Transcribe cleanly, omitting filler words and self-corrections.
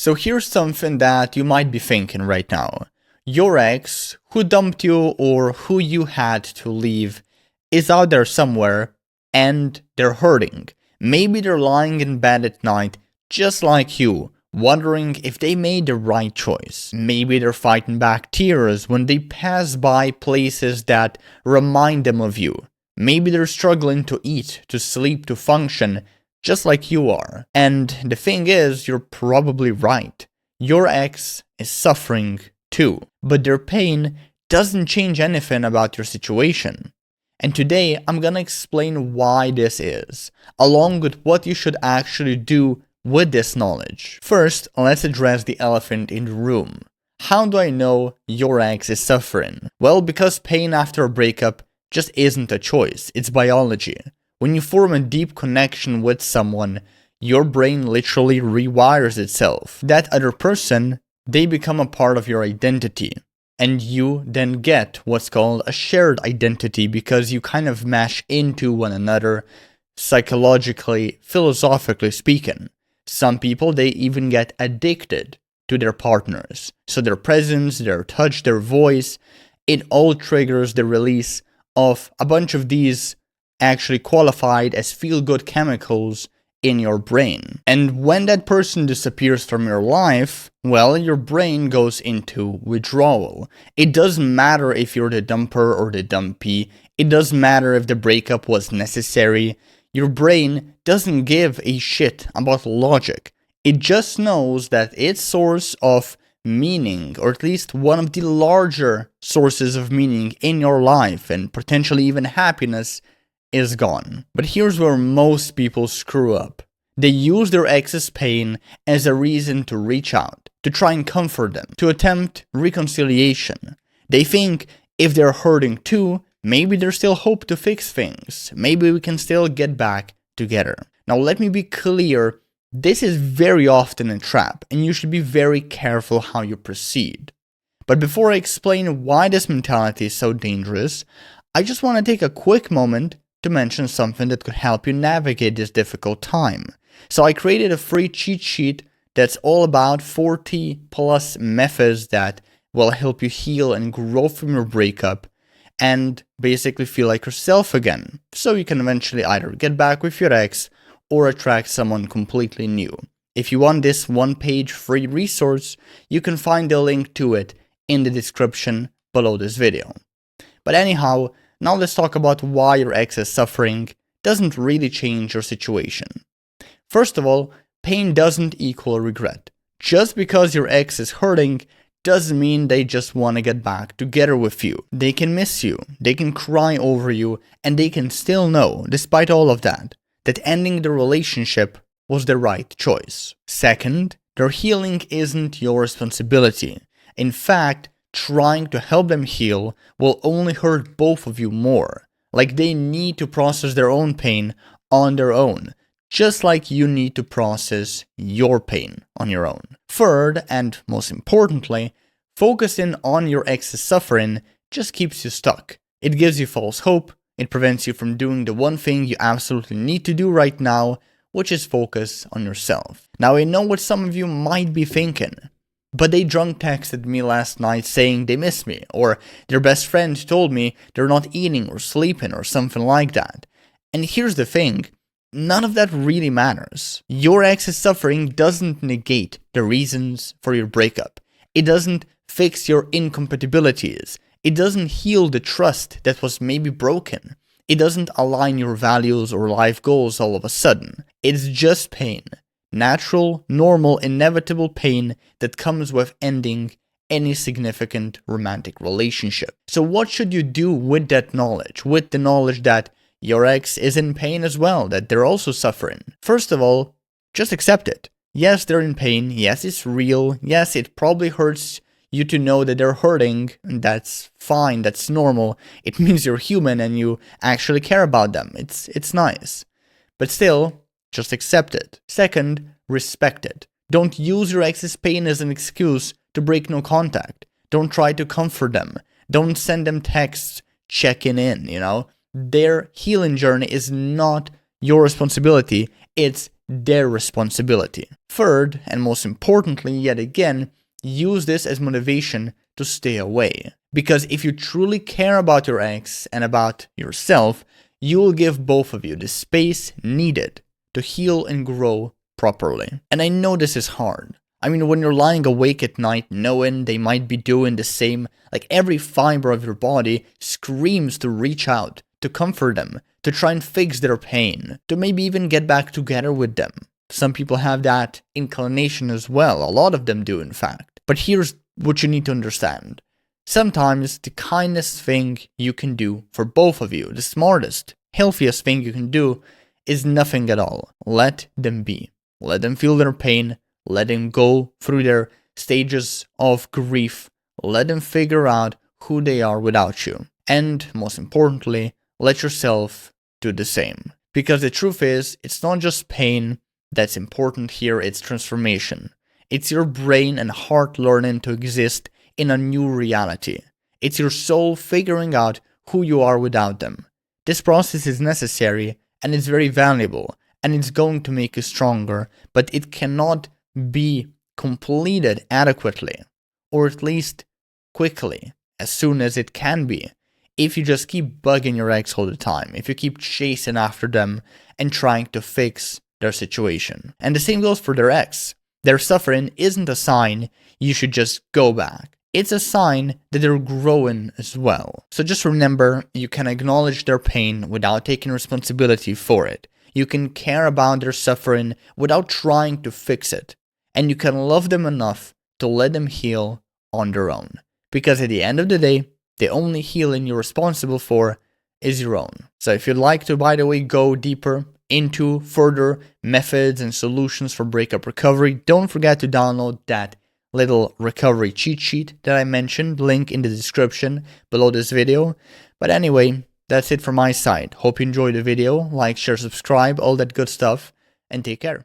So here's something that you might be thinking right now. Your ex, who dumped you or who you had to leave, is out there somewhere and they're hurting. Maybe they're lying in bed at night just like you, wondering if they made the right choice. Maybe they're fighting back tears when they pass by places that remind them of you. Maybe they're struggling to eat, to sleep, to function, just like you are. And the thing is, you're probably right. Your ex is suffering too, but their pain doesn't change anything about your situation. And today, I'm gonna explain why this is, along with what you should actually do with this knowledge. First, let's address the elephant in the room. How do I know your ex is suffering? Well, because pain after a breakup just isn't a choice, it's biology. When you form a deep connection with someone, your brain literally rewires itself. That other person, they become a part of your identity. And you then get what's called a shared identity because you kind of mash into one another, psychologically, philosophically speaking. Some people, they even get addicted to their partners. So their presence, their touch, their voice, it all triggers the release of a bunch of these actually qualified as feel-good chemicals in your brain. And when that person disappears from your life, well, your brain goes into withdrawal. It doesn't matter if you're the dumper or the dumpee. It doesn't matter if the breakup was necessary. Your brain doesn't give a shit about logic. It just knows that its source of meaning, or at least one of the larger sources of meaning in your life and potentially even happiness, is gone. But here's where most people screw up. They use their ex's pain as a reason to reach out, to try and comfort them, to attempt reconciliation. They think if they're hurting too, maybe there's still hope to fix things. Maybe we can still get back together. Now let me be clear, this is very often a trap, and you should be very careful how you proceed. But before I explain why this mentality is so dangerous, I just want to take a quick moment to mention something that could help you navigate this difficult time. So I created a free cheat sheet that's all about 40 plus methods that will help you heal and grow from your breakup and basically feel like yourself again, so you can eventually either get back with your ex or attract someone completely new. If you want this one-page free resource, you can find the link to it in the description below this video. But anyhow, now let's talk about why your ex is suffering doesn't really change your situation. First of all, pain doesn't equal regret. Just because your ex is hurting doesn't mean they just want to get back together with you. They can miss you, they can cry over you, and they can still know, despite all of that ending the relationship was the right choice. Second, their healing isn't your responsibility. In fact, trying to help them heal will only hurt both of you more. Like they need to process their own pain on their own, just like you need to process your pain on your own. Third, and most importantly, focusing on your ex's suffering just keeps you stuck. It gives you false hope. It prevents you from doing the one thing you absolutely need to do right now, which is focus on yourself. Now I know what some of you might be thinking, but they drunk texted me last night saying they miss me, or their best friend told me they're not eating or sleeping or something like that. And here's the thing, none of that really matters. Your ex's suffering doesn't negate the reasons for your breakup. It doesn't fix your incompatibilities. It doesn't heal the trust that was maybe broken. It doesn't align your values or life goals all of a sudden. It's just pain. Natural, normal, inevitable pain that comes with ending any significant romantic relationship. So what should you do with that knowledge? With the knowledge that your ex is in pain as well, that they're also suffering. First of all, just accept it. Yes, they're in pain. Yes, it's real. Yes, it probably hurts you to know that they're hurting, and that's fine, that's normal. It means you're human and you actually care about them. It's nice. But still, just accept it. Second, respect it. Don't use your ex's pain as an excuse to break no contact. Don't try to comfort them. Don't send them texts checking in, Their healing journey is not your responsibility, it's their responsibility. Third, and most importantly, yet again, use this as motivation to stay away. Because if you truly care about your ex and about yourself, you will give both of you the space needed to heal and grow properly. And I know this is hard. I mean, when you're lying awake at night knowing they might be doing the same, like every fiber of your body screams to reach out, to comfort them, to try and fix their pain, to maybe even get back together with them. Some people have that inclination as well, a lot of them do in fact. But here's what you need to understand. Sometimes the kindest thing you can do for both of you, the smartest, healthiest thing you can do, is nothing at all. Let them be. Let them feel their pain. Let them go through their stages of grief. Let them figure out who they are without you. And most importantly, let yourself do the same. Because the truth is, it's not just pain that's important here, it's transformation. It's your brain and heart learning to exist in a new reality. It's your soul figuring out who you are without them. This process is necessary and it's very valuable and it's going to make you stronger, but it cannot be completed adequately, or at least quickly, as soon as it can be, if you just keep bugging your ex all the time, if you keep chasing after them and trying to fix their situation. And the same goes for their ex. Their suffering isn't a sign you should just go back. It's a sign that they're growing as well. So just remember, you can acknowledge their pain without taking responsibility for it. You can care about their suffering without trying to fix it. And you can love them enough to let them heal on their own. Because at the end of the day, the only healing you're responsible for is your own. So if you'd like to, by the way, go deeper into further methods and solutions for breakup recovery, don't forget to download that little recovery cheat sheet that I mentioned, link in the description below this video. But anyway, that's it from my side. Hope you enjoyed the video. Like, share, subscribe, all that good stuff, and take care.